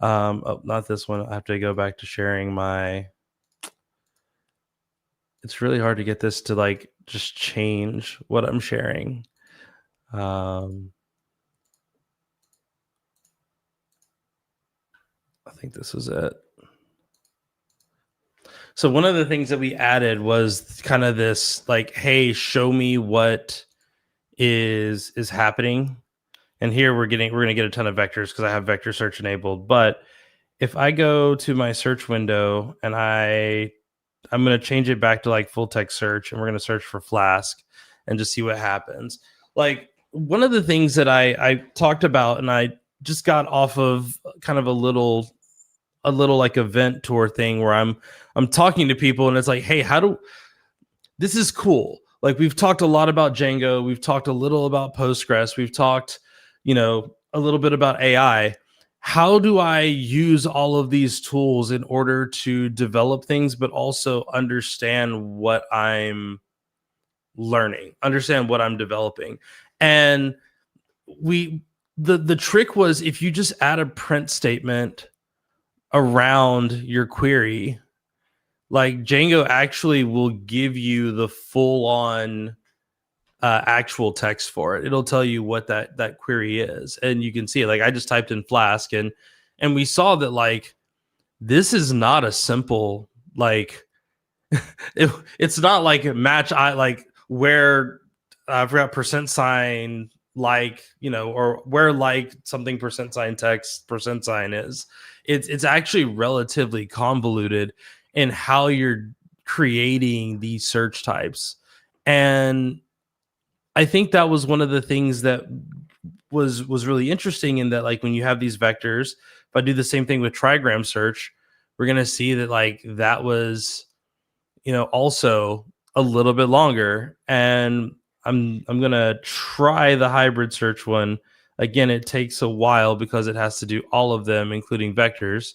Oh, not this one. I have to go back to sharing my. It's really hard to get this to like just change what I'm sharing. I think this was it. So one of the things that we added was kind of this like, hey, show me what is happening. And here we're going to get a ton of vectors because I have vector search enabled. But if I go to my search window and I'm going to change it back to like full text search, and we're going to search for Flask and just see what happens. Like one of the things that I talked about, and I just got off of kind of a little like event tour thing where I'm talking to people and it's like, hey, this is cool. Like we've talked a lot about Django, we've talked a little about Postgres, we've talked, a little bit about AI. How do I use all of these tools in order to develop things, but also understand what I'm learning, understand what I'm developing? And the trick was, if you just add a print statement around your query, like Django actually will give you the full on actual text for it. It'll tell you what that query is, and you can see it. Like I just typed in Flask, and we saw that like this is not a simple like it's not like match I like where I forgot percent sign like or where like something percent sign text percent sign is. It's actually relatively convoluted in how you're creating these search types. And I think that was one of the things that was really interesting, in that like when you have these vectors, if I do the same thing with trigram search, we're going to see that like that was also a little bit longer. And I'm going to try the hybrid search one. Again, it takes a while because it has to do all of them, including vectors.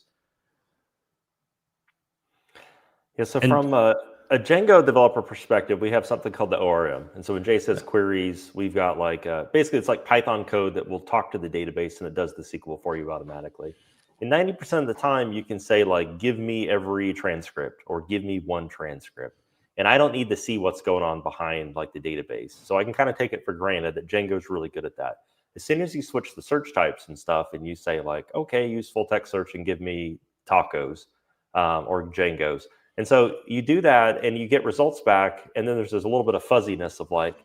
Yeah, so from a Django developer perspective, we have something called the ORM. And so when Jay says queries, we've got like, basically it's like Python code that will talk to the database and it does the SQL for you automatically. And 90% of the time you can say like, give me every transcript or give me one transcript. And I don't need to see what's going on behind like the database. So I can kind of take it for granted that Django's really good at that. As soon as you switch the search types and stuff and you say like, okay, use full text search and give me tacos or Django's. And so you do that and you get results back. And then there's a little bit of fuzziness of like,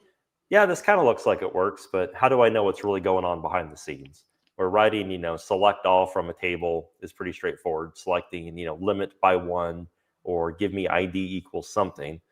yeah, this kind of looks like it works, but how do I know what's really going on behind the scenes? Or writing, select all from a table is pretty straightforward. Selecting, limit by one or give me ID equals something.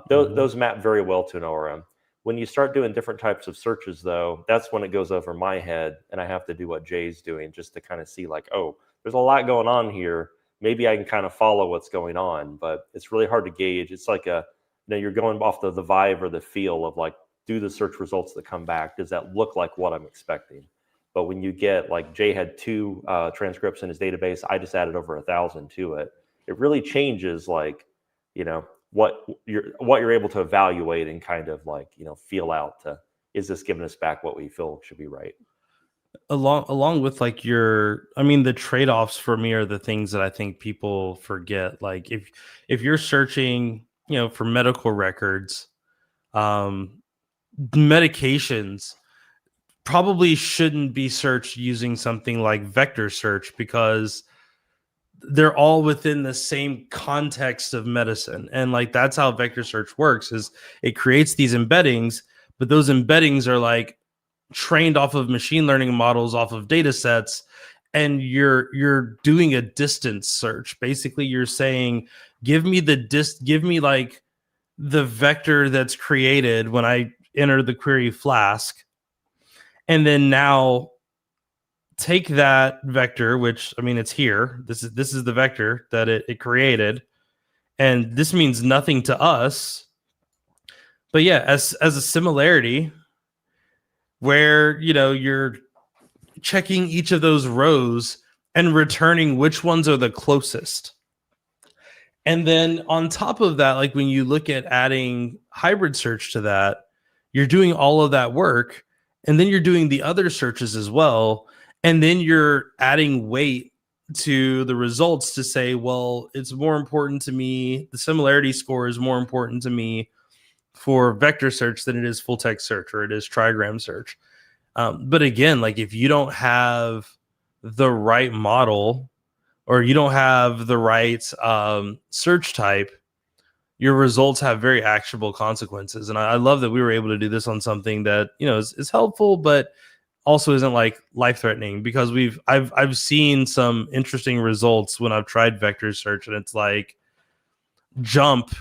Those map very well to an ORM. When you start doing different types of searches, though, that's when it goes over my head and I have to do what Jay's doing just to kind of see like, oh, there's a lot going on here. Maybe I can kind of follow what's going on, but it's really hard to gauge. It's like you're going off the vibe or the feel of like, do the search results that come back, does that look like what I'm expecting? But when you get like Jay had 2 transcripts in his database, I just added over 1,000 to it. It really changes like, what you're able to evaluate and kind of like, feel out to, is this giving us back what we feel should be right? Along with like the trade-offs for me are the things that I think people forget. Like if you're searching, for medical records, medications probably shouldn't be searched using something like vector search, because they're all within the same context of medicine. And like that's how vector search works, is it creates these embeddings, but those embeddings are like trained off of machine learning models, off of data sets, and you're doing a distance search. Basically, you're saying, give me like the vector that's created when I enter the query Flask, and then now take that vector, which it's here. This is the vector that it created, and this means nothing to us. But yeah, as a similarity, where you're checking each of those rows and returning which ones are the closest. And then on top of that, like when you look at adding hybrid search to that, you're doing all of that work, and then you're doing the other searches as well, and then you're adding weight to the results to say, well, it's more important to me, the similarity score is more important to me for vector search than it is full text search, or it is trigram search. But again, like if you don't have the right model, or you don't have the right search type, your results have very actionable consequences. And I love that we were able to do this on something that is helpful, but also isn't like life threatening, because I've seen some interesting results when I've tried vector search, and it's like jump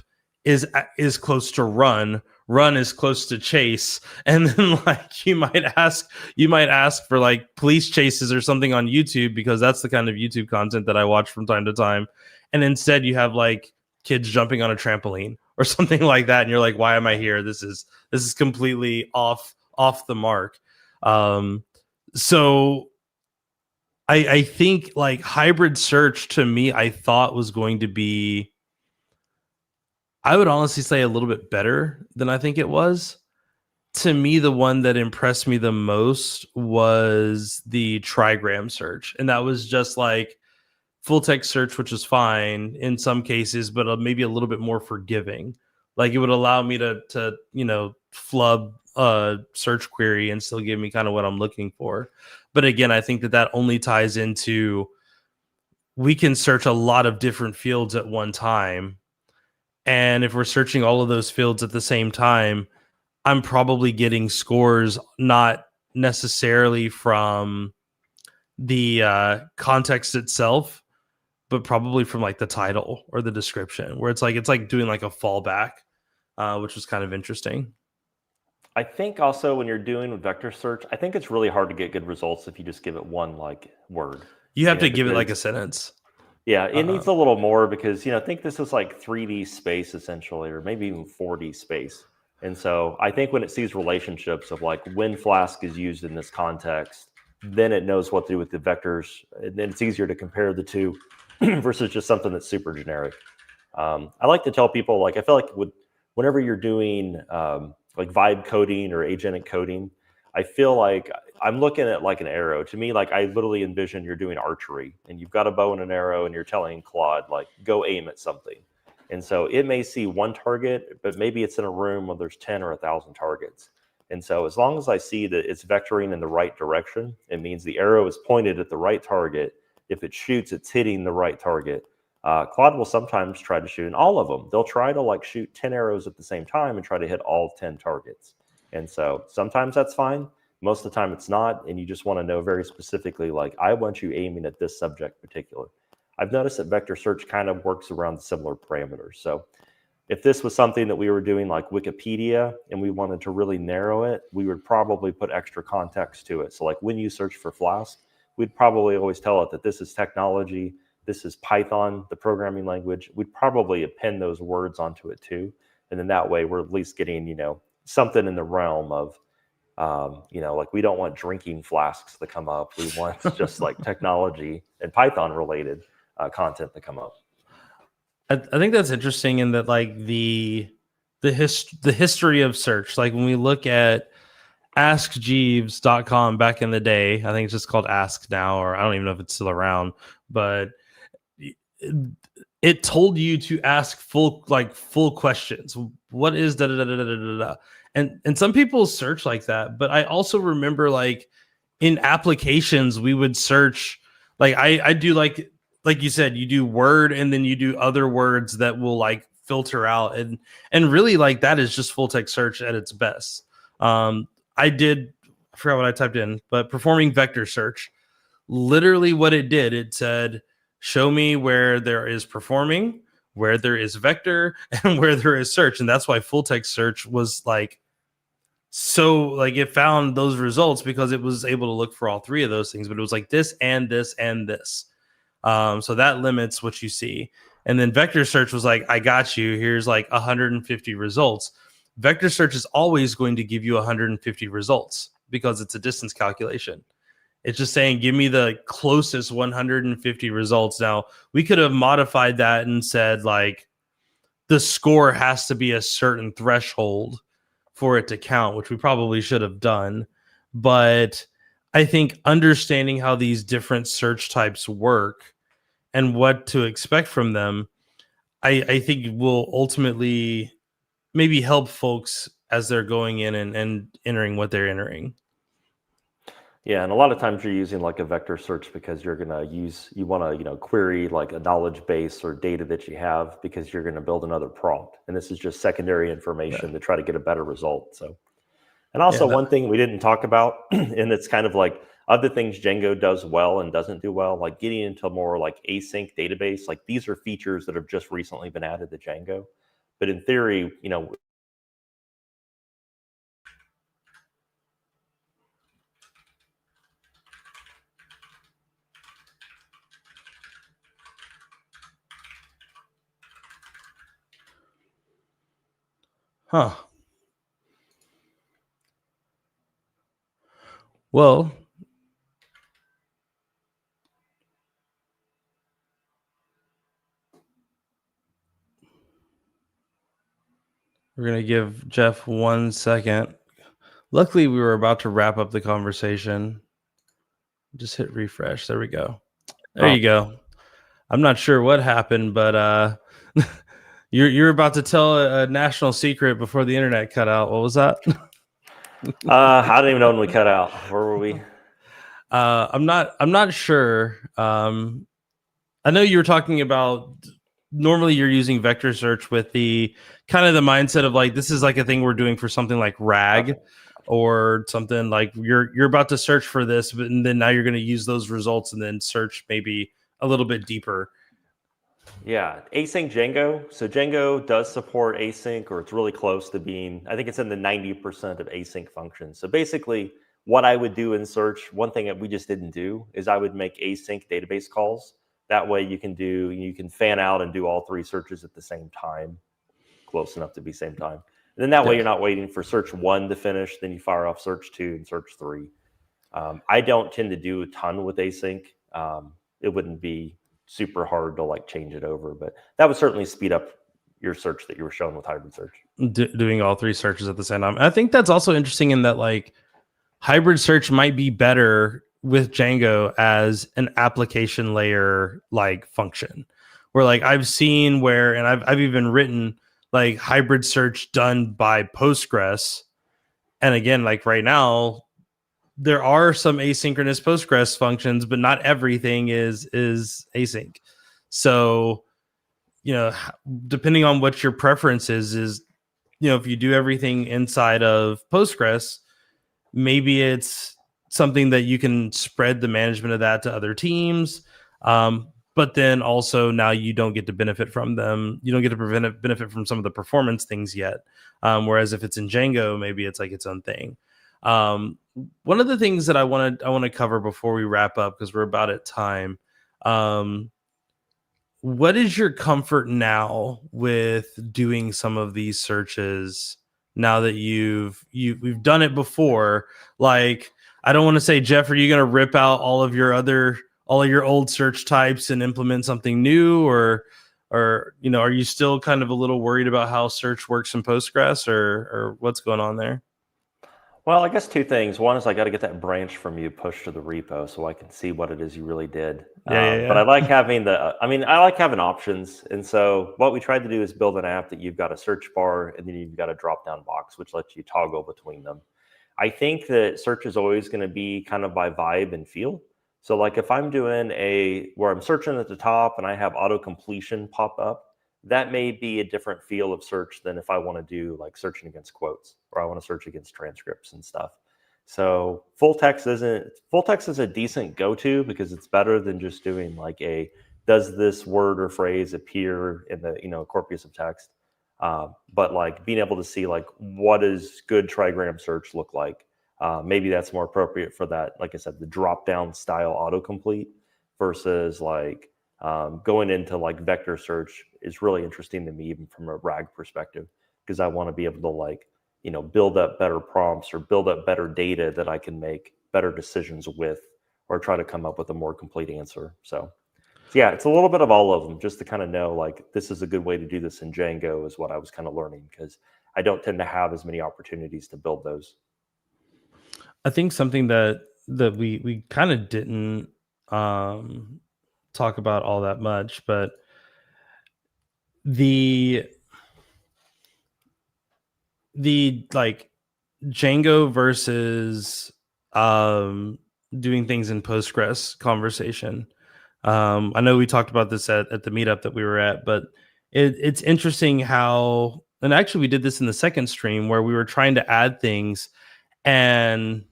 is close to run. run is close to chase, and then like you might ask for like police chases or something on YouTube, because that's the kind of YouTube content that I watch from time to time, and instead you have like kids jumping on a trampoline or something like that, and you're like, why am I here? This is completely off the mark. So I think like hybrid search to me, I thought was going to be, I would honestly say, a little bit better than I think it was. To me, the one that impressed me the most was the trigram search. And that was just like full text search, which is fine in some cases, but maybe a little bit more forgiving. Like it would allow me to flub a search query and still give me kind of what I'm looking for. But again, I think that only ties into, we can search a lot of different fields at one time. And if we're searching all of those fields at the same time, I'm probably getting scores not necessarily from the context itself, but probably from like the title or the description, where it's like doing like a fallback, which was kind of interesting. I think also when you're doing vector search, I think it's really hard to get good results if you just give it one like word. You have to give it like a sentence. Yeah, it needs a little more, because think this is like 3D space essentially, or maybe even 4D space. And so I think when it sees relationships of like when Flask is used in this context, then it knows what to do with the vectors, and then it's easier to compare the two versus just something that's super generic. I like to tell people, like, I feel like whenever you're doing like vibe coding or agentic coding, I feel like I'm looking at like an arrow. To me, like I literally envision you're doing archery and you've got a bow and an arrow and you're telling Claude, like, go aim at something. And so it may see one target, but maybe it's in a room where there's 10 or 1,000 targets. And so as long as I see that it's vectoring in the right direction, it means the arrow is pointed at the right target. If it shoots, it's hitting the right target. Claude will sometimes try to shoot in all of them. They'll try to like shoot 10 arrows at the same time and try to hit all 10 targets. And so sometimes that's fine. Most of the time it's not. And you just want to know very specifically, like, I want you aiming at this subject particular. I've noticed that vector search kind of works around similar parameters. So if this was something that we were doing like Wikipedia and we wanted to really narrow it, we would probably put extra context to it. So like when you search for Flask, we'd probably always tell it that this is technology, this is Python, the programming language. We'd probably append those words onto it too. And then that way we're at least getting, something in the realm of, like we don't want drinking flasks to come up. We want just like technology and Python related content to come up. I think that's interesting in that, like the history of search. Like when we look at askjeeves.com back in the day, I think it's just called Ask now, or I don't even know if it's still around, but it told you to ask full questions. What is da da da da da da? And some people search like that, but I also remember like in applications we would search, like I do like you said, you do word and then you do other words that will like filter out, and really like that is just full text search at its best. I forgot what I typed in, but performing vector search, literally what it did, it said, show me where there is performing, where there is vector, and where there is search. And that's why full text search was like, so like it found those results because it was able to look for all three of those things, but it was like this and this and this. So that limits what you see. And then vector search was like, I got you. Here's like 150 results. Vector search is always going to give you 150 results because it's a distance calculation. It's just saying, give me the closest 150 results. Now, we could have modified that and said, like, the score has to be a certain threshold for it to count, which we probably should have done. But I think understanding how these different search types work and what to expect from them, I think will ultimately maybe help folks as they're going in and entering what they're entering. Yeah, and a lot of times you're using like a vector search because you want to, query like a knowledge base or data that you have because you're going to build another prompt. And this is just secondary information to try to get a better result. So, and also one thing we didn't talk about, and it's kind of like other things Django does well and doesn't do well, like getting into more like async database. Like these are features that have just recently been added to Django. But in theory, Huh. Well, we're going to give Jeff 1 second. Luckily, we were about to wrap up the conversation. Just hit refresh. There we go. There you go. I'm not sure what happened, but you're about to tell a national secret before the internet cut out. What was that? I didn't even know when we cut out. Where were we? I'm not sure. I know you were talking about normally you're using vector search with the kind of the mindset of like this is like a thing we're doing for something like RAG or something like you're about to search for this, but and then now you're going to use those results and then search maybe a little bit deeper. Yeah, async Django. So Django does support async, or it's really close to being, I think it's in the 90% of async functions. So basically, what I would do in search, one thing that we just didn't do is I would make async database calls. That way you can fan out and do all three searches at the same time, close enough to be same time. And then that way you're not waiting for search 1 to finish, then you fire off search 2 and search 3. I don't tend to do a ton with async. It wouldn't be super hard to like change it over, but that would certainly speed up your search that you were showing with hybrid search. Doing all three searches at the same time. I think that's also interesting in that like hybrid search might be better with Django as an application layer like function, where like I've seen where, and I've even written like hybrid search done by Postgres, and again like right now there are some asynchronous Postgres functions, but not everything is async. So, you know, depending on what your preference is, you know, if you do everything inside of Postgres, maybe it's something that you can spread the management of that to other teams. But then also now you don't get to benefit from them. You don't get to benefit from some of the performance things yet. Whereas if it's in Django, maybe it's like its own thing. One of the things that I want to cover before we wrap up, because we're about at time. What is your comfort now with doing some of these searches now that we've done it before? Like, I don't want to say, Jeff, are you going to rip out all of your old search types and implement something new, or you know, are you still kind of a little worried about how search works in Postgres, or what's going on there? Well, I guess two things. One is I got to get that branch from you pushed to the repo so I can see what it is you really did. Yeah. But I like having I like having options. And so what we tried to do is build an app that you've got a search bar and then you've got a drop down box, which lets you toggle between them. I think that search is always going to be kind of by vibe and feel. So like if I'm doing where I'm searching at the top and I have auto completion pop up, that may be a different feel of search than if I want to do like searching against quotes or I want to search against transcripts and stuff. So full text is a decent go-to because it's better than just doing like does this word or phrase appear in the corpus of text. But like being able to see like what does good trigram search look like. Maybe that's more appropriate for that, like I said, the drop-down style autocomplete versus like going into like vector search is really interesting to me, even from a RAG perspective, because I want to be able to like, build up better prompts or build up better data that I can make better decisions with, or try to come up with a more complete answer. So yeah, it's a little bit of all of them, just to kind of know like this is a good way to do this in Django is what I was kind of learning, because I don't tend to have as many opportunities to build those. I think something that we kind of didn't talk about all that much, but the like Django versus doing things in Postgres conversation. I know we talked about this at the meetup that we were at, but it's interesting how, and actually we did this in the second stream where we were trying to add things, and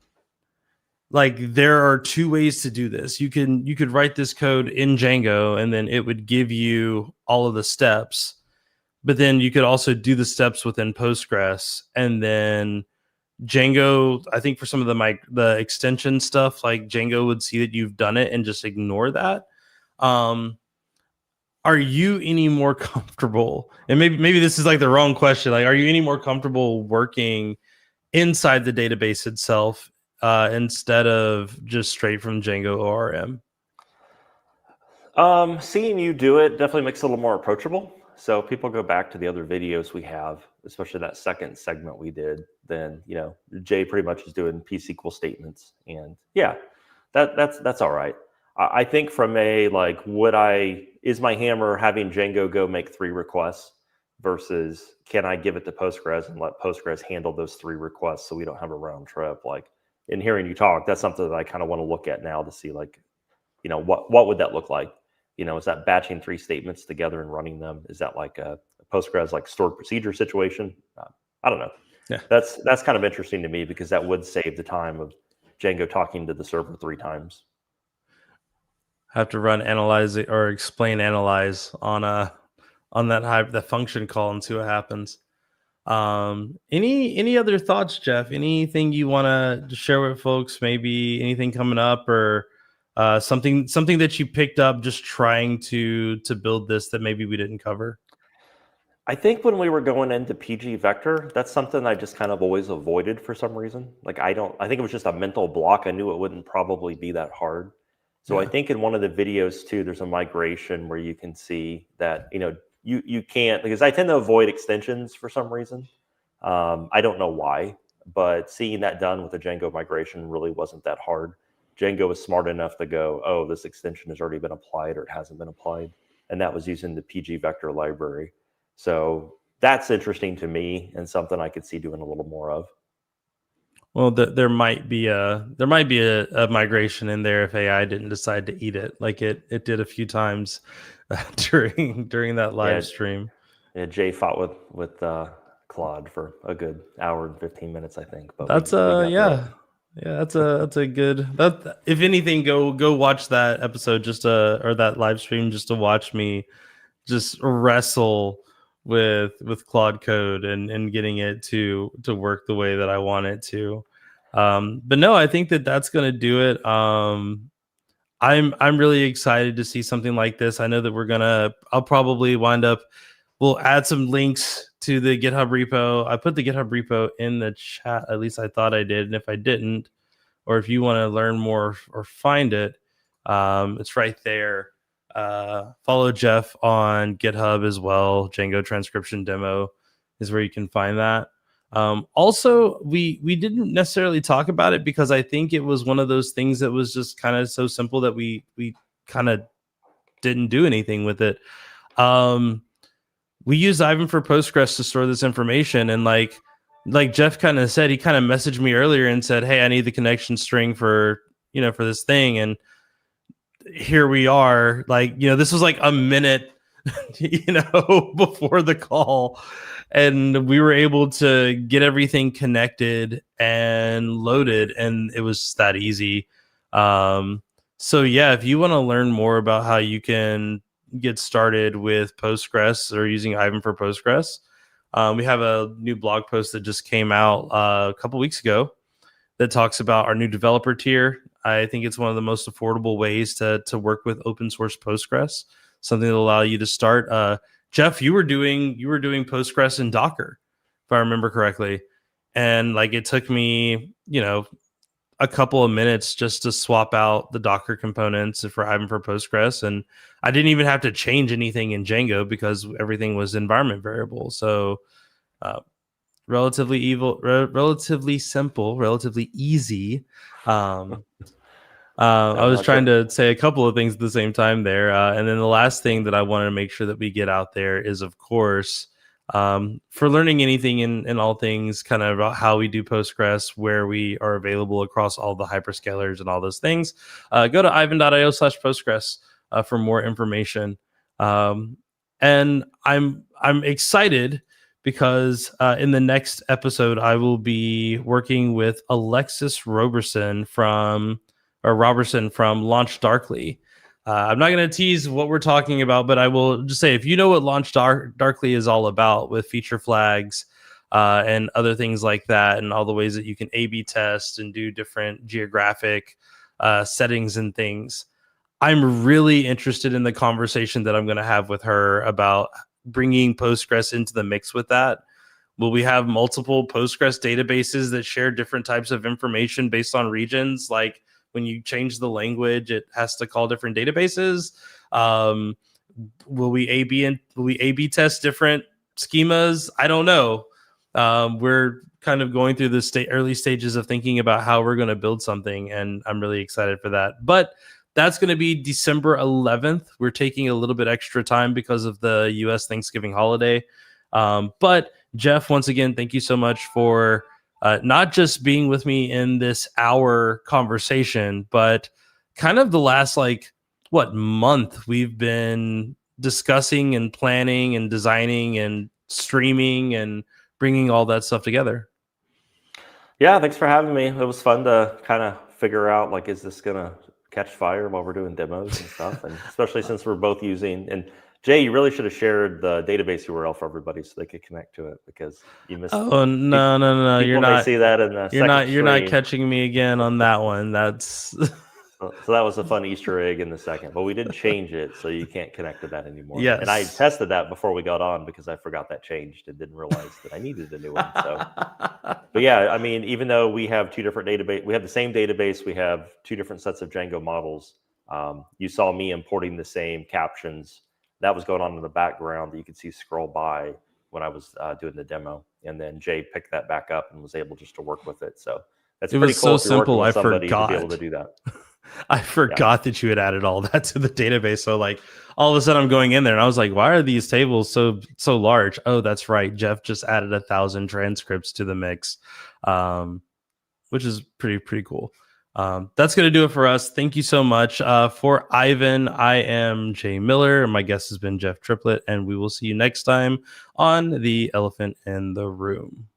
like there are two ways to do this. You could write this code in Django and then it would give you all of the steps, but then you could also do the steps within Postgres, and then Django, I think for some of the extension stuff, like Django would see that you've done it and just ignore that. are you any more comfortable? And maybe this is like the wrong question. Like, are you any more comfortable working inside the database itself instead of just straight from Django ORM? Seeing you do it definitely makes it a little more approachable. So people go back to the other videos we have, especially that second segment we did. Then Jay pretty much is doing P-SQL statements, and yeah, that's all right. I think from a like, is my hammer having Django go make 3 requests versus can I give it to Postgres and let Postgres handle those 3 requests so we don't have a round trip? Like, in hearing you talk, that's something that I kind of want to look at now to see like, what would that look like? Is that batching 3 statements together and running them? Is that like a Postgres like stored procedure situation? I don't know. Yeah. That's kind of interesting to me because that would save the time of Django talking to the server 3 times. Have to run analyze or explain analyze on that function call and see what happens. Any other thoughts, Jeff? Anything you want to share with folks? Maybe anything coming up or something that you picked up just trying to build this that maybe we didn't cover? I think when we were going into PG vector, that's something I just kind of always avoided for some reason. Like I think it was just a mental block. I knew it wouldn't probably be that hard. So I think in one of the videos too, there's a migration where you can see that, you can't, because I tend to avoid extensions for some reason. I don't know why, but seeing that done with the Django migration really wasn't that hard. Django was smart enough to go, oh, this extension has already been applied or it hasn't been applied. And that was using the PG vector library. So that's interesting to me and something I could see doing a little more of. Well, there might be a migration in there if AI didn't decide to eat it, like it did a few times during that live stream. Yeah, Jay fought with Claude for a good hour and 15 minutes, I think. But That's that's a good, that if anything, go watch that episode or that live stream just to watch me just wrestle with Claude Code and getting it to work the way that I want it to. But no, I think that's going to do it. I'm really excited to see something like this. I know that I'll probably we'll add some links to the GitHub repo. I put the GitHub repo in the chat. At least I thought I did. And if I didn't, or if you want to learn more or find it, it's right there. Follow Jeff on GitHub as well. Django transcription demo is where you can find that. Also, we didn't necessarily talk about it because I think it was one of those things that was just kind of so simple that we kind of didn't do anything with it. We use Aiven for Postgres to store this information, and like Jeff kind of said, he kind of messaged me earlier and said, "Hey, I need the connection string for for this thing," and here we are. Like, this was like a minute, before the call, and we were able to get everything connected and loaded, and it was just that easy. So yeah, if you want to learn more about how you can get started with Postgres or using Aiven for Postgres, we have a new blog post that just came out a couple weeks ago that talks about our new developer tier. I think it's one of the most affordable ways to work with open source Postgres, something that will allow you to start. Jeff, you were doing Postgres in Docker, if I remember correctly. And like, it took me, a couple of minutes just to swap out the Docker components for Aiven for Postgres. And I didn't even have to change anything in Django because everything was environment variable. So relatively simple, relatively easy. I was trying to say a couple of things at the same time there. And then the last thing that I wanted to make sure that we get out there is, of course, for learning anything in all things kind of about how we do Postgres, where we are available across all the hyperscalers and all those things, go to aiven.io/Postgres for more information. And I'm excited because in the next episode, I will be working with Alexis Roberson from Launch Darkly. I'm not going to tease what we're talking about, but I will just say, if you know what Launch Darkly is all about with feature flags and other things like that, and all the ways that you can A/B test and do different geographic settings and things, I'm really interested in the conversation that I'm going to have with her about bringing Postgres into the mix with that. Will we have multiple Postgres databases that share different types of information based on regions? Like when you change the language, it has to call different databases. Will we A/B test different schemas? I don't know. We're kind of going through the early stages of thinking about how we're going to build something, and I'm really excited for that. But that's going to be December 11th. We're taking a little bit extra time because of the U.S. Thanksgiving holiday. But Jeff, once again, thank you so much for not just being with me in this hour conversation, but kind of the last month we've been discussing and planning and designing and streaming and bringing all that stuff together. Yeah, thanks for having me. It was fun to kind of figure out, like, is this gonna catch fire while we're doing demos and stuff? And especially since we're both using, and Jay, you really should have shared the database URL for everybody so they could connect to it, because you missed. Oh no! People may see that in the You're not stream. catching me again on that one. That's So that was a fun Easter egg in the second, but we did change it so you can't connect to that anymore. Yes. And I tested that before we got on because I forgot that changed and didn't realize that I needed a new one. So, but yeah, I mean, even though we have two different database, we have the same database, we have two different sets of Django models. You saw me importing the same captions that was going on in the background that you could see scroll by when I was doing the demo, and then Jay picked that back up and was able just to work with it. So that's pretty cool. So simple. I forgot to be able to do that. I forgot that you had added all that to the database. So like all of a sudden I'm going in there and I was like, why are these tables so large? Oh, that's right. Jeff just added 1,000 transcripts to the mix, which is pretty cool. That's going to do it for us. Thank you so much. For Aiven, I am Jay Miller. My guest has been Jeff Triplett, and we will see you next time on The Elephant in the Room.